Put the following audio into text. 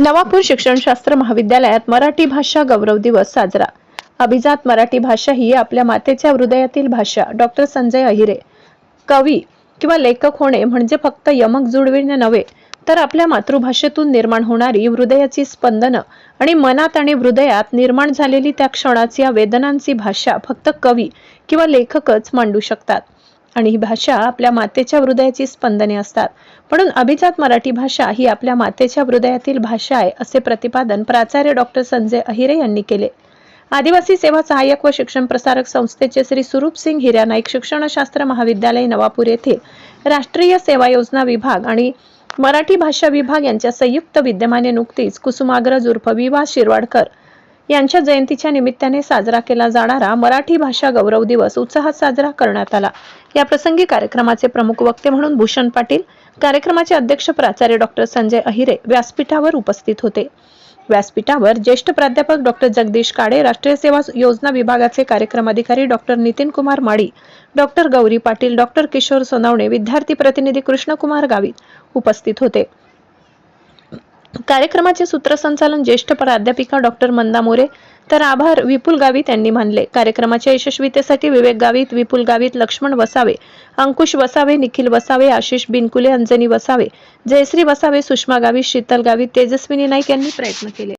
नवापूर शिक्षणशास्त्र महाविद्यालयात मराठी भाषा गौरव दिवस साजरा। अभिजात मराठी भाषा ही आपल्या मातेच्या हृदयातील भाषा। डॉक्टर संजय अहिरे। कवी किंवा लेखक होणे म्हणजे फक्त यमक जुळविणे नव्हे, तर आपल्या मातृभाषेतून निर्माण होणारी हृदयाची स्पंदनं आणि मनात आणि हृदयात निर्माण झालेली त्या क्षणाची वेदनांची भाषा फक्त कवी किंवा लेखकच मांडू शकतात। आणि ही भाषा आपल्या मातेच्या हृदयाची स्पंदने असतात, म्हणून अभिजात मराठी भाषा ही आपल्या मातेच्या हृदयातील भाषा आहे, असे प्रतिपादन प्राचार्य डॉक्टर संजय अहिरे यांनी केले। आदिवासी सेवा सहाय्यक व शिक्षण प्रसारक संस्थेचे श्री स्वरूप सिंग हिरानाईक शिक्षणशास्त्र महाविद्यालय नवापूर येथे राष्ट्रीय सेवा योजना विभाग आणि मराठी भाषा विभाग यांच्या संयुक्त विद्यमाने नुकतीच कुसुमाग्रज उर्फ विवा शिरवाडकर यांच्या जयंतीच्या निमित्ताने साजरा केला जाणारा मराठी भाषा गौरव दिवस उत्साहात साजरा करण्यात आला। या प्रसंगी कार्यक्रमाचे प्रमुख वक्ते म्हणून भूषण पाटील, कार्यक्रमाचे अध्यक्ष प्राचार्य डॉक्टर संजय अहिरे व्यासपीठावर उपस्थित होते। व्यासपीठावर ज्येष्ठ प्राध्यापक डॉक्टर जगदीश काळे, राष्ट्रीय सेवा योजना विभागाचे कार्यक्रम अधिकारी डॉक्टर नितीन कुमार माडी, डॉक्टर गौरी पाटील, डॉक्टर किशोर सोनावणे, विद्यार्थी प्रतिनिधी कृष्णकुमार गावित उपस्थित होते। कार्यक्रमाचे सूत्रसंचालन ज्येष्ठ प्राध्यापिका डॉक्टर मंदा मोरे, तर आभार विपुल गावित यांनी मानले। कार्यक्रमाच्या यशस्वीतेसाठी विवेक गावित, विपुल गावित, लक्ष्मण वसावे, अंकुश वसावे, निखिल वसावे, आशिष बिनकुले, अंजनी वसावे, जयश्री वसावे, सुषमा गावित, शीतल गावित, तेजस्विनी नाईक यांनी प्रयत्न केले।